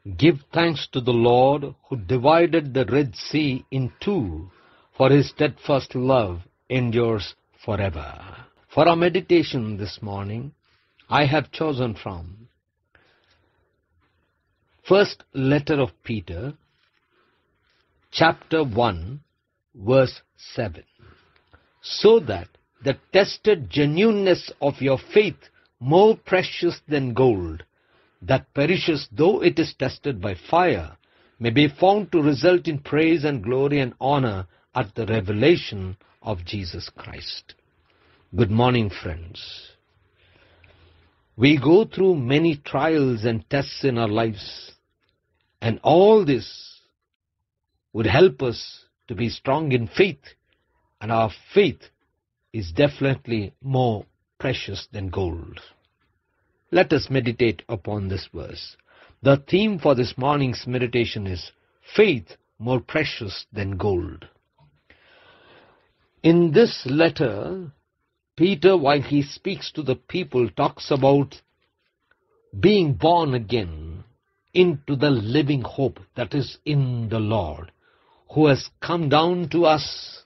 Give thanks to the Lord who divided the Red Sea in two, for his steadfast love endures forever. For our meditation this morning, I have chosen from First Letter of Peter, chapter 1, verse 7. So that the tested genuineness of your faith, more precious than gold, that perishes though it is tested by fire, may be found to result in praise and glory and honor at the revelation of Jesus Christ. Good morning, friends. We go through many trials and tests in our lives, and all this would help us to be strong in faith, and our faith is definitely more precious than gold. Let us meditate upon this verse. The theme for this morning's meditation is faith more precious than gold. In this letter, Peter, while he speaks to the people, talks about being born again into the living hope that is in the Lord, who has come down to us,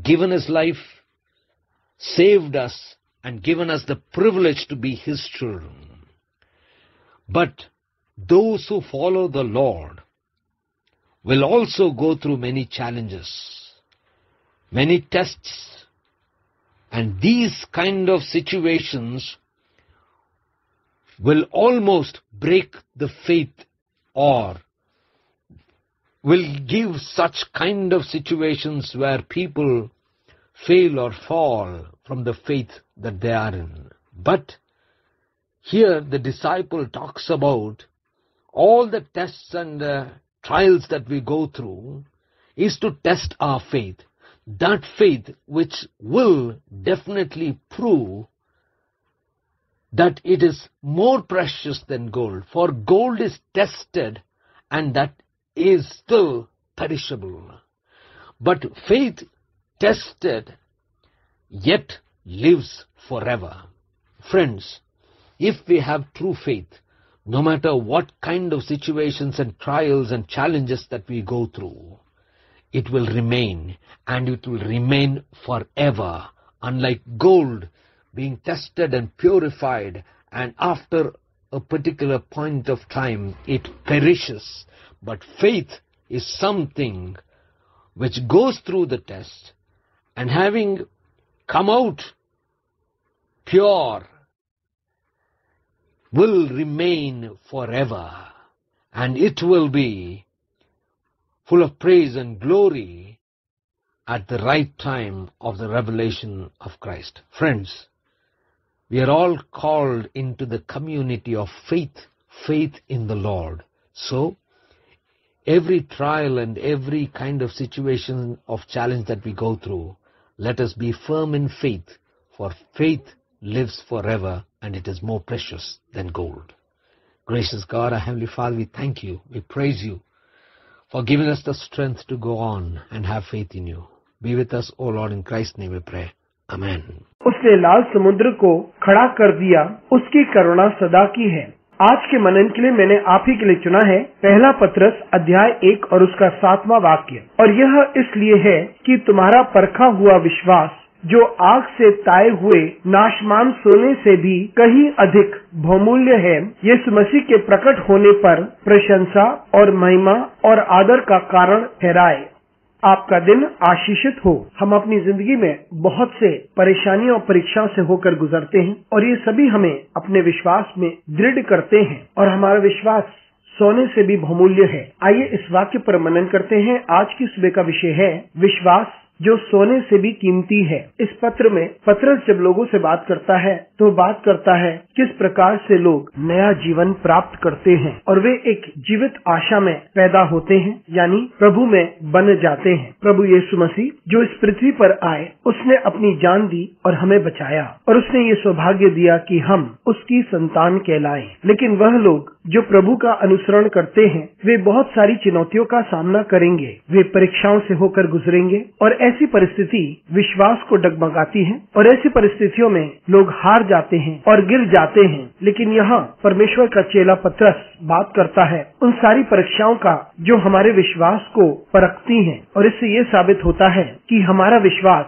given his life, saved us, and given us the privilege to be his children. But those who follow the Lord will also go through many challenges, many tests, and these kind of situations will almost break the faith, or will give such kind of situations where people fail or fall from the faith that they are in. But here the disciple talks about all the tests and trials that we go through is to test our faith. That faith which will definitely prove that it is more precious than gold. For gold is tested and that is still perishable. But faith tested yet lives forever. Friends, if we have true faith, no matter what kind of situations and trials and challenges that we go through, it will remain, and it will remain forever. Unlike gold being tested and purified, and after a particular point of time it perishes. But faith is something which goes through the test, and having come out pure, will remain forever, and it will be full of praise and glory at the right time of the revelation of Christ. Friends, we are all called into the community of faith, faith in the Lord. So, every trial and every kind of situation of challenge that we go through, let us be firm in faith, for faith lives forever and it is more precious than gold. Gracious God, our Heavenly Father, we thank you, we praise you for giving us the strength to go on and have faith in you. Be with us, O Lord, in Christ's name we pray. Amen. उसने लाल समुद्र को खड़ा कर दिया, उसकी करुणा सदा की है। आज के मनन के लिए मैंने आप ही के लिए चुना है पहला पत्रस अध्याय 1 और उसका 7वां वाक्य। और यह इसलिए है कि तुम्हारा परखा हुआ विश्वास, जो आग से ताए हुए नाशमान सोने से भी कहीं अधिक बहुमूल्य है, यीशु मसीह के प्रकट होने पर प्रशंसा और महिमा और आदर का कारण ठहराए। आपका दिन आशीषित हो। हम अपनी जिंदगी में बहुत से परेशानियों और परीक्षाओं से होकर गुजरते हैं, और ये सभी हमें अपने विश्वास में दृढ़ करते हैं, और हमारा विश्वास सोने से भी बहुमूल्य है। आइए इस वाक्य पर मनन करते हैं। आज की सुबह का विषय है विश्वास जो सोने से भी कीमती है। इस पत्र में पत्रस जब लोगों से बात करता है तो बात करता है किस प्रकार से लोग नया जीवन प्राप्त करते हैं और वे एक जीवित आशा में पैदा होते हैं, यानी प्रभु में बन जाते हैं। प्रभु यीशु मसीह जो इस पृथ्वी पर आए, उसने अपनी जान दी और हमें बचाया, और उसने ये सौभाग्य दिया कि हम उसकी संतान कहलाएं। लेकिन वह लोग जो प्रभु का अनुसरण करते हैं, वे बहुत सारी चुनौतियों का सामना करेंगे, वे परीक्षाओं से होकर गुजरेंगे, और ऐसी परिस्थिति विश्वास को डगमगाती है और ऐसी परिस्थितियों में लोग हार जाते हैं और गिर जाते हैं। लेकिन यहाँ परमेश्वर का चेला पतरस बात करता है उन सारी परीक्षाओं का जो हमारे विश्वास को परखती हैं, और इससे ये साबित होता है कि हमारा विश्वास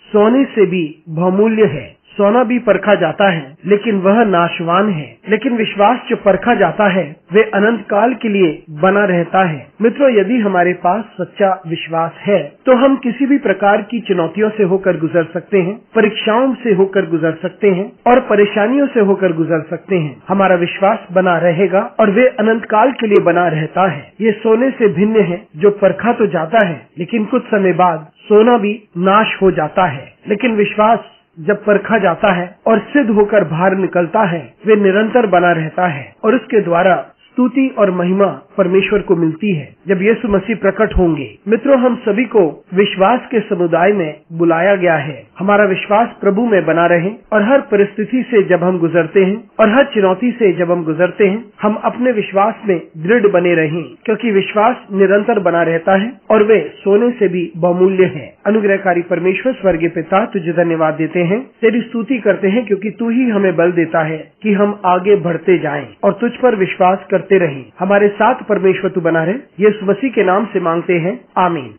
सोने से भी बहुमूल्य है। सोना भी परखा जाता है लेकिन वह नाशवान है, लेकिन विश्वास जो परखा जाता है वे अनंत काल के लिए बना रहता है। मित्रों, यदि हमारे पास सच्चा विश्वास है तो हम किसी भी प्रकार की चुनौतियों से होकर गुजर सकते हैं, परीक्षाओं से होकर गुजर सकते हैं और परेशानियों से होकर गुजर सकते हैं। हमारा विश्वास बना रहेगा और वे अनंत काल के लिए बना रहता है। ये सोने से भिन्न है जो परखा तो जाता है लेकिन कुछ समय बाद सोना भी नाश हो जाता है, लेकिन विश्वास जब परखा जाता है और सिद्ध होकर बाहर निकलता है वे निरंतर बना रहता है और उसके द्वारा स्तुति और महिमा परमेश्वर को मिलती है जब यीशु मसीह प्रकट होंगे। मित्रों, हम सभी को विश्वास के समुदाय में बुलाया गया है। हमारा विश्वास प्रभु में बना रहे और हर परिस्थिति से जब हम गुजरते हैं और हर चुनौती से जब हम गुजरते हैं हम अपने विश्वास में दृढ़ बने रहें, क्योंकि विश्वास निरंतर बना रहता है और वे सोने से भी बहुमूल्य है। अनुग्रहकारी परमेश्वर स्वर्गीय पिता, तुझे धन्यवाद देते हैं, तेरी स्तुति करते हैं क्योंकि तू ही हमें बल देता है कि हम आगे बढ़ते जाएं और तुझ पर विश्वास करते रहें। हमारे साथ परमेश्वर तू बना रहे। यीशु मसीह के नाम से मांगते हैं, आमीन।